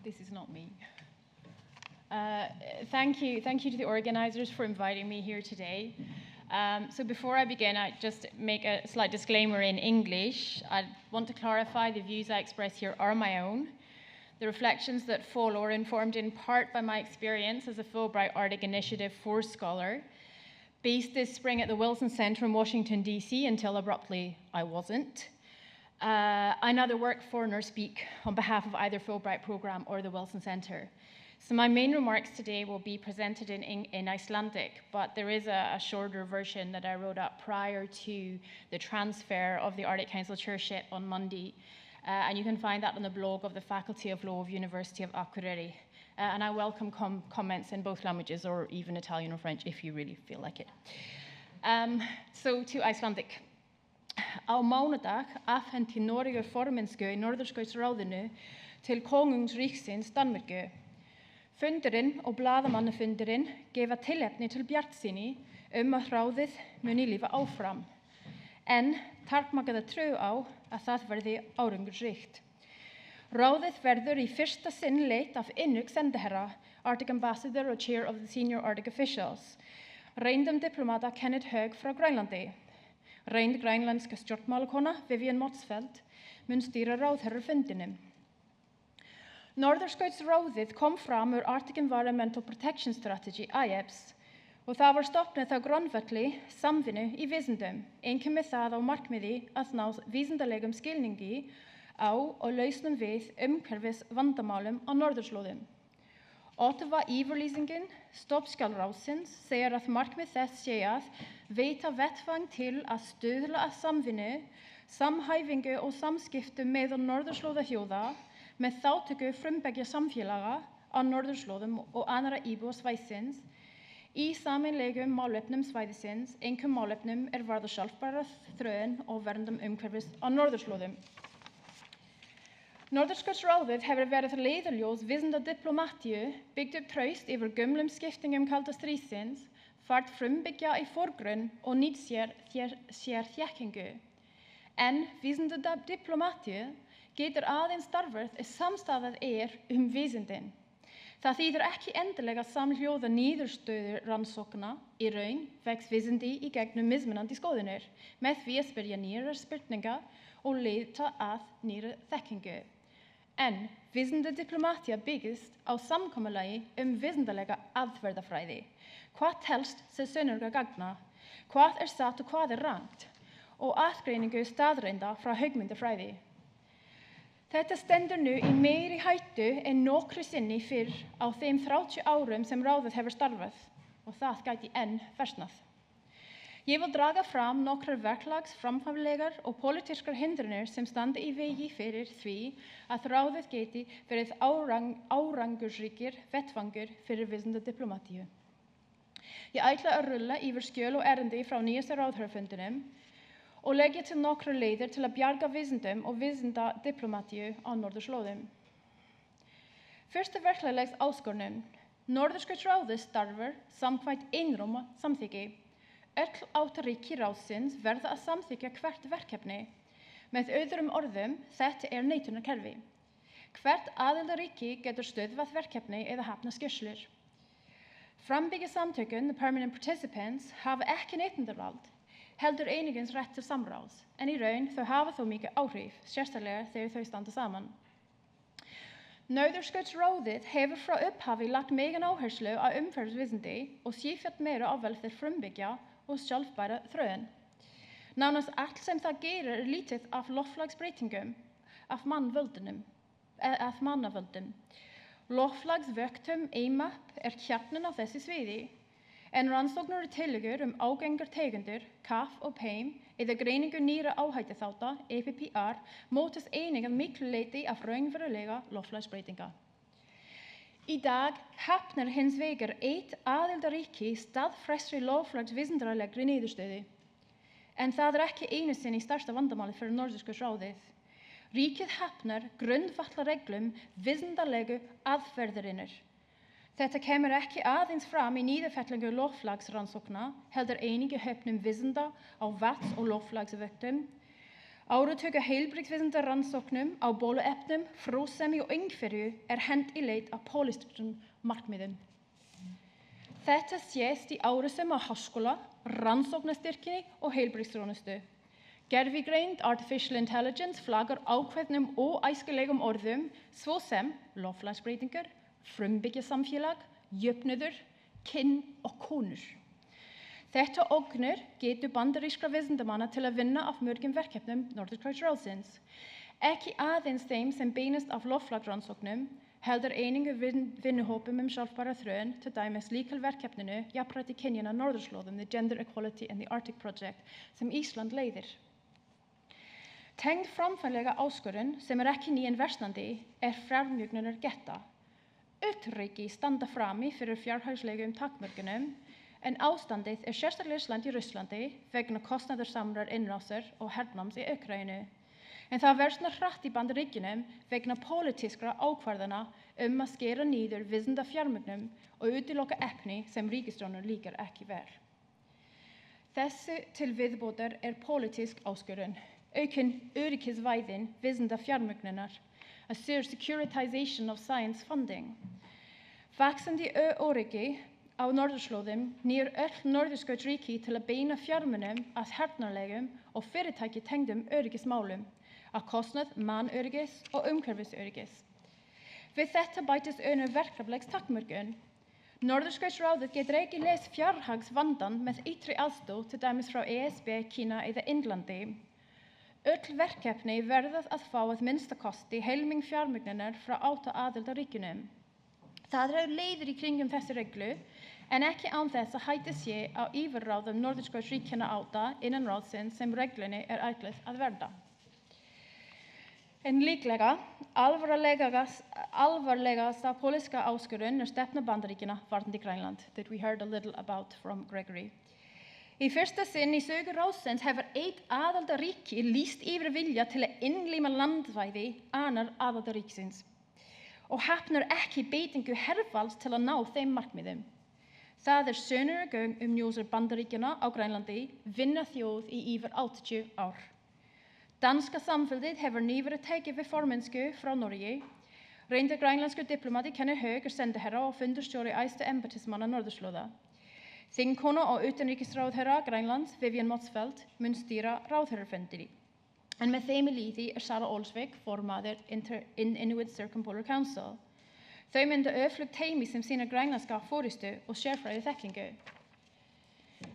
This is not me. Thank you to the organizers for inviting me here today. So before I begin, I just make a slight disclaimer in English. I want to clarify the views I express here are my own. The reflections that follow are informed in part by my experience as a Fulbright Arctic Initiative 4 scholar, based this spring at the Wilson Center in Washington, D.C., until abruptly I wasn't. I neither work for nor speak on behalf of either Fulbright program or the Wilson Center. So my main remarks today will be presented in Icelandic, but there is a shorter version that I wrote up prior to the transfer of the Arctic Council chairship on Monday. And you can find that on the blog of the Faculty of Law of University of Akureyri. And I welcome comments in both languages, or even Italian or French, if you really feel like it. So to Icelandic. Á mánudag afhenti Noregur formennsku í Norðurskautsráðinu til konungsríkisins Danmörku. Fundurinn og blaðamannafundurinn gefa tilefni til bjartsýni að ráðið muni lifa áfram. En takmarkaða trú á að það verði árangursríkt. Ráðið verður í fyrsta sinn leitt af Inuk sendiherra, Arctic Ambassador og Chair of the Senior Arctic Officials, reyndum diplomata Kenneth Hög frá Grænlandi. Reynd grænlenska stjórnmálakona Vivian Motzfeldt mun stýra ráðherrafundinum. Norðurskautsráðið kom fram úr Arctic Environmental Protection Strategy, IEPS, og það var stofnað á grundvelli samvinnu í vísindum, einkum með það á markmiði að ná vísindalegum skilningi á og lausnum við umhverfis vandamálum á norðurslóðum. Ottawa yfirlýsingin Stoppskjal ráðsins segir að markmið þess sé að veita vettvang til að stuðla að samvinnu, samhæfingu og samskiptum með norðurslóðaþjóða með þátttöku frumbyggja samfélaga á norðurslóðum og annarra íbúa svæðisins í sameiginlegum málefnum svæðisins, einkum málefnum varða sjálfbæra þróun og verndun umhverfis á norðurslóðum. Norðurskautsráðið hefur verið leiðarljós vísindadiplomatíu, byggt upp traust yfir gömlum skiptingum kalda stríðsins, fært frumbyggja í forgrunn og nýtt sér þekkingu. En vísindadiplomatíu getur aðeins starfað ef samstaða vísindin. Það þýðir ekki endilega samhljóða niðurstöður rannsókna, í raun vex vísindi í gegnum mismunandi skoðanir, með því að spyrja nýrra spurninga og leita að nýrri þekkingu. En vísindadiplomatía byggist á samkomulagi vísindalega aðferðafræði. Hvað telst sem sannarlega gagna, hvað satt og hvað rangt, og aðgreiningu staðreynda frá hugmyndafræði. Þetta stendur nú í meiri hættu en nokkru sinni fyrr á þeim 30 árum sem ráðið hefur starfað, og það gæti enn versnað. Ég vil draga fram nokkrar verklags, framkvæmdlegar og pólitískar hindranir sem standa í vegi fyrir því að ráðið geti verið árangursríkur vettvangur fyrir vísindadiplomatíu. Ég ætla að rulla yfir skjöl og erindi frá nýjasta ráðherrafundinum og leggja til nokkrar leiðir til að bjarga vísindum og vísindadiplomatíu á norðurslóðum. Fyrsta verklagslegs áskorun. Norðurskautsráðið starfar samkvæmt einróma samþykki. Öll áttaríki ráðsins verða að samþykkja hvert verkefni. Með öðrum orðum, þetta neitunarkerfi. Hvert aðildarríki getur stöðvað verkefni eða hafnað skýrslur. Frambyggisamtökin, the permanent participants, hafa ekki neitunarvald, heldur einungis rétt til samráðs, en í raun þau hafa þó mikið áhrif, sérstaklega þegar þau standa saman. Norðurskautsráðið hefur frá upphafi lagt megin áherslu á umhverfisvísindi og sífellt meira á velferð frumbyggja og sjálfbæra þróun. Nánast allt sem það gerir lítið af loftslagsbreytingum af mannavöldum. Loftslagsvöktun EIMAP kjarninn á þessu sviði, en rannsóknir og tillögur ágengar tegundir, KAF og PEIM, eða greiningu nýrra áhættuþátta, EPPR, mótast einnig að miklu leyti af raunverulega loftslagsbreytinga. Í dag hafnar hins vegar eitt aðildarríki staðfestri loftslagsvísindalegri niðurstöðu. En það ekki einu sinni stærsta vandamálið fyrir Norðurskautsráðið. Ríkið hafnar grundvallarreglum vísindalegu aðferðarinnar. Þetta kemur ekki aðeins fram í niðurfellingu loftslagsrannsókna, heldur einnig í höfnum vísinda á vatns- og loftslagsvöktun, Áratöku heilbrigðsvísinda rannsóknum á bóluefnum, frjósemi og umhverju hent í leit að pólitískum markmiðum. Þetta sést í áherslum á háskóla, rannsóknarstyrki og heilbrigðisþjónustu. Gervigreind artificial intelligence flaggar ákveðnum óæskilegum orðum svo sem loftslagsbreytingar, frumbyggjasamfélag, jöfnuður, kyn og konur. Þetta ógnir getu bandarískra vísindamanna til að vinna af mörgum verkefnum Norðurskautsráðsins. Ekki aðeins þeim sem beinast af loftslagsrannsóknum, heldur einingu vinnuhópum sjálfbæra þróun, til dæmis lykilverkefninu Jafnrétti kynjanna á norðurslóðum, The Gender Equality in the Arctic Project, sem Ísland leiðir. Tengd framfæranlega áskorun sem ekki ný en versnandi fjármögnunargeta. Utanríki standa frammi fyrir fjárhagslegum takmörkunum, en ástandið sérstaklega slæmt í Rússlandi vegna kostnaðarsamrar innrásar og hernáms í Úkraínu. En það versnar hratt í Bandaríkjunum vegna pólitískra ákvarðana að skera niður vísindafjármögnun og útiloka efni sem ríkisstjórnum líkar ekki vel. Þessu til viðbótar pólitísk áskorun, aukin öryggisvæðing vísindafjármögnunar, a securitization of science funding. Vaxandi óöryggi á norðurslóðum knýr öll norðurskautsríki til að beina fjármunum að hernaðarlegum og fyrirtæki tengdum öryggismálum, að kostnað mannöryggis og umhverfisöryggis. Við þetta bætist önnur verkefnatakmörkun. Norðurskautsráðið getur ekki leyst fjárhagsvandann með ytri aðstoð, til dæmis frá ESB, Kína eða Indlandi. Öll verkefni verða að fá að minnsta kosti helming fjármögnunar frá 8 aðildarríkjunum. Það leiðir í kringum þessi reglu, en ekki án þess að hætta sé á yfirráðum norðurskautsríkjanna 8 innan ráðsins sem reglunni ætlað að verða. En líklega alvarlegasta pólitíska áskorun stefna Bandaríkjanna varðandi Grænland, that we heard a little about from Gregory. Í fyrsta sinn í sögu ráðsins hefur eitt aðildarríki lýst yfir vilja til að innlima landvæði annar aðildarríkisins og hafnar ekki beitingu hervalds til að ná þeim markmiðum. Það sönnunargögn njósnir Bandaríkjanna á Grænlandi vinna þjóð í yfir 80 ár. Danska samfélagið hefur nýverið tekið við formennsku frá Noregi. Reyndar grænlenskur diplomati Kenneth Haug sendiherra og fundarstjóri æðstu embættismanna norðurslóða. Þingkona og utanríkisráðherra Grænlands, Vivian Motzfeldt, mun stýra ráðherrafundi. En með þeim í liði Sara Olsvik, formaður Inuit Circumpolar Council. Þau mynda öflugt teymi sem sýnir grænlenska forystu og sérfræðiþekkingu.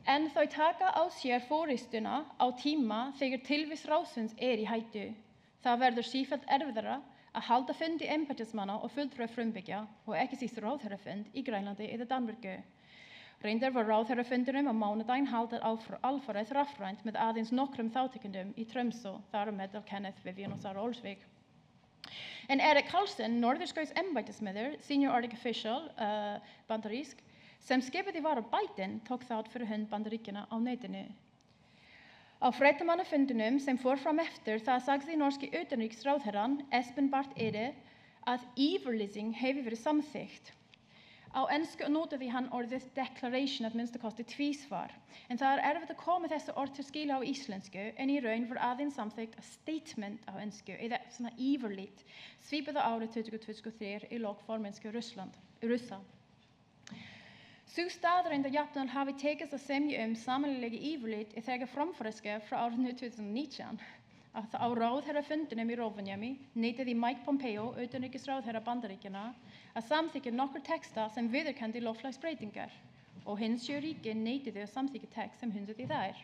En þau taka á sér forystuna á tíma þegar tilvist ráðsins í hættu. Það verður sífellt erfiðara að halda fundi embættismanna og fulltrúa frumbyggja og ekki síst ráðherrafund í Grænlandi eða Danmörku. Reyndar var ráðherrafundinum á mánudaginn haldið alfarið rafrænt með aðeins nokkrum þátttakendum í Tromsø, þar á meðal Kenneth, Vivian og Sara Olsvik. En Erik Carlson, norðurskauts embættismaður, senior Arctic official bandarísk, sem skipaði var á Biden, tók þátt fyrir hönd Bandaríkjanna á netinu. Á fréttamannafundinum sem fór fram eftir það sagði norski utanríkisráðherrann Espen Barth Eide að yfirlýsing hefði verið samþykkt. Á ensku notaði hann orðið declaration að minnsta kosti tvísvar, en það erfitt að koma þessu orð til skila á íslensku, en í raun var aðeins samþykkt a statement á ensku, eða svona yfirlit, svipað á árið 2023 í lok formennsku Rússa. Sú staðreynd að jafnvel hafi tekist að semja samanlega yfirlit þegar framfærslu frá árinu 2019. Að á ráðherrafundinum í Rovaniemi neitaði Mike Pompeo, utanríkisráðherra Bandaríkjanna, að samþykkja nokkur texta sem viðurkenndi loftslagsbreytingar og hins 7 ríki neituðu að samþykkja text sem hunsaði þær.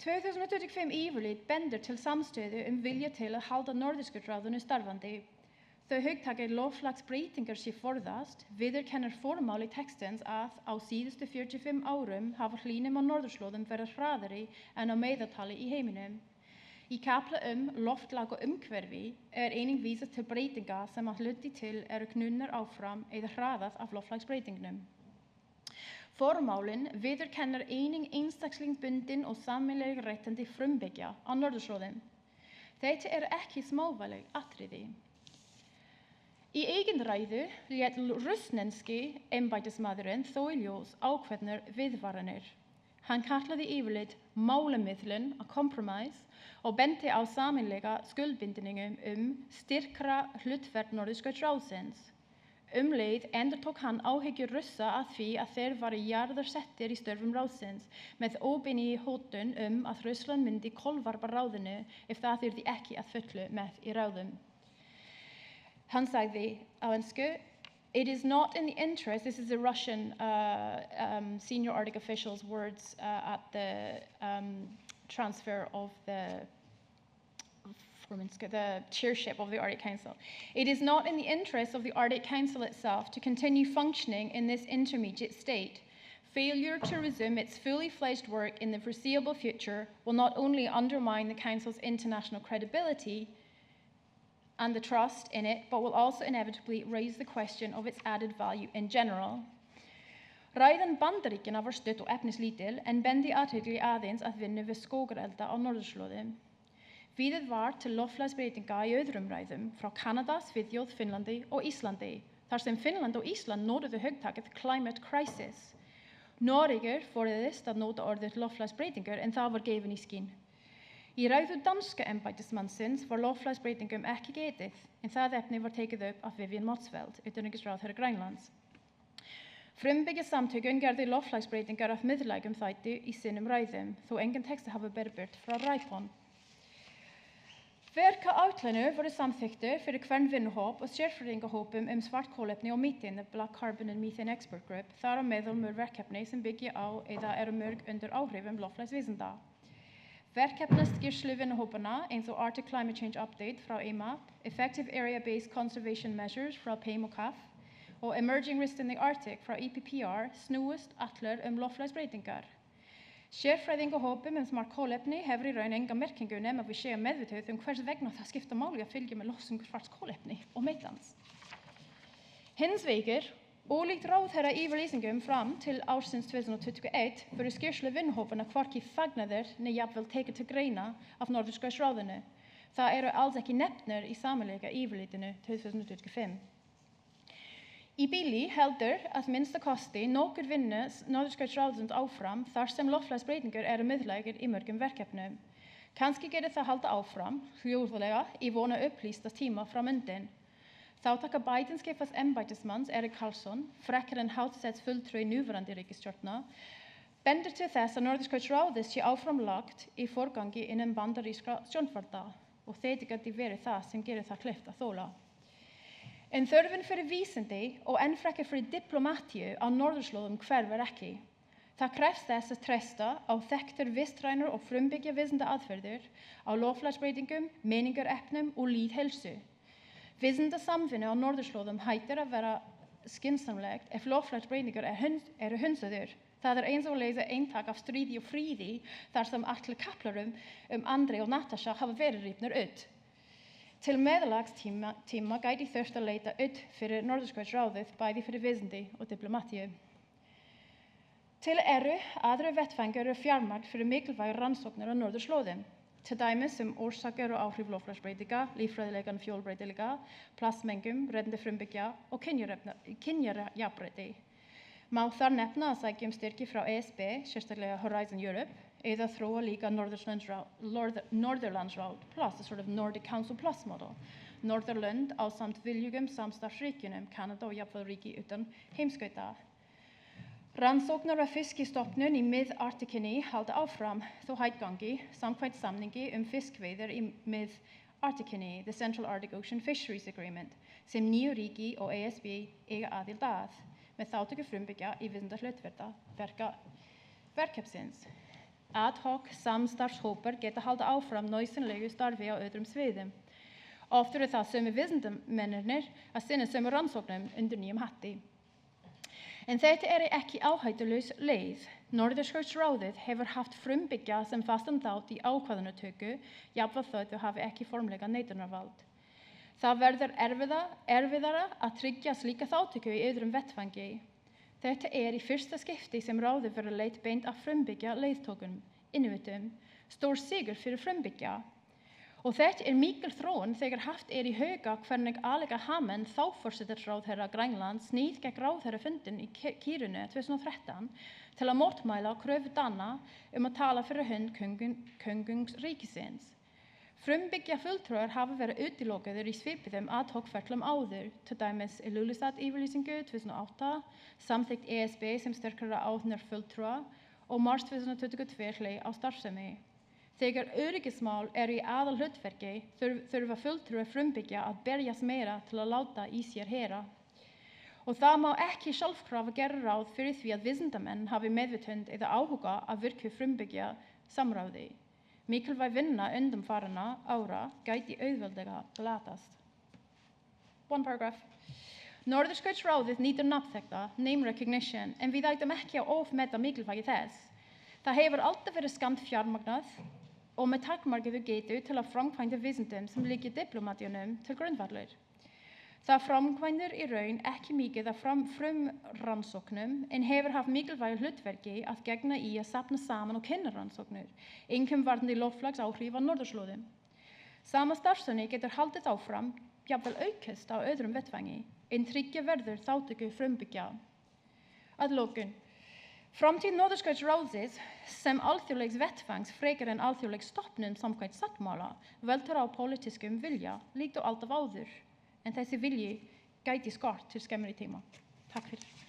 2025 yfirlit bendir til samstöðu vilja til að halda Norðurskautsráðinu starfandi. Þau hugtaka loftslagsbreytingar sé forðast, viðurkennir formáli textins að á síðustu 45 árum hafa hlýnun á norðurslóðum verið hraðari en á meðaltali í heiminum. Í kafla loftslag og umhverfi einnig vísað til breytinga sem að hluti til knúnar áfram eða hraðað af loftslagsbreytingum. Formálinn viðurkennir einnig einstaklingsbundin og sameiginleg réttindi frumbyggja á norðurslóðum. Þetta ekki smávægileg atriði. Í eigin ræðu lét rússneski embættismaðurinn þó í ljós ákveðnar viðvaranir. Hann kallaði yfirleitt málamiðlun, a compromise, og benti á sameiginlega skuldbindingum styrkra hlutverk Norðurskautsráðsins. Leið endurtók hann áhyggjur Rússa að því að þeir væru jaðarsettir í störfum ráðsins með óbeini hótun að Rússland myndi kolvarpa ráðinu ef það yrði ekki að fullu með í ráðum. Hann sagði á ensku, "It is not in the interest," this is the Russian senior Arctic official's words at the transfer of the chairship of the Arctic Council. "It is not in the interest of the Arctic Council itself to continue functioning in this intermediate state. Failure to resume its fully fledged work in the foreseeable future will not only undermine the Council's international credibility and the trust in it, but will also inevitably raise the question of its added value in general." Ræðan Bandaríkjanna var stutt og efnislítil en bendi athygli aðeins að vinnu við skógarelda á norðurslóðum. Víðað var til loftslagsbreytinga í öðrum ræðum frá Kanada, Svíþjóð, Finnlandi og Íslandi, þar sem Finnland og Ísland notuðu hugtakið climate crisis. Noregur forðaðist að nota orðið loftslagsbreytingar en það var gefin í skyn. Í ræðu danska embættismannsins var loftslagsbreytingum ekki getið, en það efni var tekið upp af Vivian Motzfeldt, utanríkisráðherra Grænlands. Frumbyggjasamtökin gerði loftslagsbreytingar af miðlægum þætti í sínum ræðum, þó engin texti hafa verið birt frá ræðum. Verkaáætlanir voru samþykktar fyrir hvern vinnuhóp og sérfræðingahópum svartkolefni og methane, the Black Carbon and Methane Expert Group, þar á meðal mörg verkefni sem byggja á eða eru mörg undir áhrifum loftslagsvísinda. Verkefnaskýrslu vinnuhópanna eins og Arctic Climate Change Update frá EMAP, Effective Area-Based Conservation Measures frá PAIM og CAF og Emerging Risks in the Arctic frá EPPR snúist allar loftslagsbreytingar. Sérfræðingahópum smart kolefni hefur í raun enga merkingu nema við séum meðvituð hvers vegna það skipta máli að fylgja með losun svarts kolefni og metans. Hins vegar, ólíkt ráðherra yfirlýsingum fram til ársins 2021 voru skýrslu vinnuhópanna hvorki fagnaðir né jafnvel tekið til greina af Norðurskautsráðinu. Það eru alls ekki nefnir í sameiginlega yfirlitinu 2025. Í bili heldur að minnsta kosti nokkur vinnu Norðurskautsráðsins áfram þar sem loftslagsbreytingar eru miðlægir í mörgum verkefnum. Kannski getur það halda áfram, hljóðlega, í vona upplýsta tíma fram undan. Þátttaka bætinskipars embættismanns Erik Karlsson, frekar en hásetts fulltrúi núverandi ríkisstjórnar, bendir til þess að Norðurskautsráðið sé áframlagt í forgangi innan bandarískra stjórnvalda og þetta gæti verið það sem gerir það kleift að þola. En þörfin fyrir vísindi og enn frekar fyrir diplomatíu á norðurslóðum hverfur ekki. Það krefst þess að treysta á þekktar vistrænar og frumbyggja vísinda aðferðir, á loftslagsbreytingum, menningarefnum og lýðheilsu. Vísindasamvinna á norðurslóðum hættir að vera skynsamlegt ef loftslagsbreytingar eru hunsaður. Það eins og lesa eintak af Stríði og fríði þar sem allir kaplarum Andri og Natasha hafa verið rifnir út. Til meðalagstíma gæti þurft að leita út fyrir Norðurskautsráðið bæði fyrir vísindi og diplomatíu. Til eru aðra vettfangar og fjármagn fyrir mikilvægar rannsóknir á norðurslóðum, til dæmis orsakir og áhrif loftslagsbreytinga, líffræðilegan fjölbreytileika, plastmengum, reddandi frumbyggja og kynjajafnrétti. Má þar nefna að sækja styrki frá ESB, sérstaklega Horizon Europe, eða þróa líka Norðurlandsráð Plus, a sort of Nordic Council Plus model. Norðurlönd ásamt viljugum samstarfsríkjunum, Kanada og jafnvel ríki utan heimskauta. Rannsóknar af fiskistofnum í mið-Arktíkinni halda áfram þó hætgangi samkvæmt samningi fiskveiðar í mið-Arktíkinni, the Central Arctic Ocean Fisheries Agreement, sem 9 ríki og ESB eiga aðild að, með þátttöku frumbyggja í vísindahlutverka verkefnisins. Ad hoc samstarfshópar geta halda áfram nauðsynlegu starfi á öðrum sviðum. Oft eru það sömu vísindamennirnir að sinna sömu rannsóknum undir nýjum hatti. En þetta ekki áhættulaus leið. Norðurskautsráðið hefur haft frumbyggja sem fastan þátt í ákvarðanatöku, jafnvel þó þau hafi ekki formlega neitunarvald. Það verður erfiðara að tryggja slíka þátttöku í öðrum vettvangi. Þetta í fyrsta skipti sem ráðið verður leit beint að frumbyggja leiðtókum, innvitum, stór sigur fyrir frumbyggja. Og þetta mikil þróun þegar haft í huga hvernig Aleqa Hammond, þá forsætisráðherra Grænlands, snýð gegn ráðherrafundinn í Kiruna 2013 til að mótmæla kröfu Dana að tala fyrir hönd konungsríkisins. Frumbyggja fulltrúar hafa verið útilokaðir í svipuðum ad hoc ferlum áður, til dæmis Ilulissat-yfirlýsingu 2008, samþykkt ESB sem sterkara áhugnar fulltrúa og mars 2022 hlei á starfsemi. Þegar öryggismál í aðalhlutverki þurfa fulltrúar frumbyggja að berjast meira til að láta í sér heyra. Og það má ekki sjálfkrafa gera ráð fyrir því að vísindamenn hafi meðvitund eða áhuga að virku frumbyggja samráði. Mikilvæg vinna undanfarinna ára gæti auðveldlega glatast. One paragraph. Norðurskautsráðið nýtur nafnþekta, name recognition, en við ættum ekki að ofmeta mikilvægi þess. Það hefur alltaf verið skamt fjármagnað og með takmarkaða getu til að framkvæmda vísindum sem liggja diplomatíunum til grundvallar. Það framkvæmir í raun ekki mikið af frumrannsóknum en hefur haft mikilvæg hlutverki að gegna í að safna saman og kynna rannsóknir, einkum varðandi loftslagsáhrif á norðurslóðum. Sama starfsemi getur haldið áfram, jafnvel aukist á öðrum vettvangi, en tryggja verður þátttöku frumbyggja. Að lokum. Framtíð Norðurskautsráðsins sem alþjóðlegs vettvangs frekar en alþjóðlegs stofnun samkvæmt sáttmála veltur á pólitískum vilja líkt og alltaf áður, en þessi vilji gæti skort til skemmri tíma. Takk fyrir.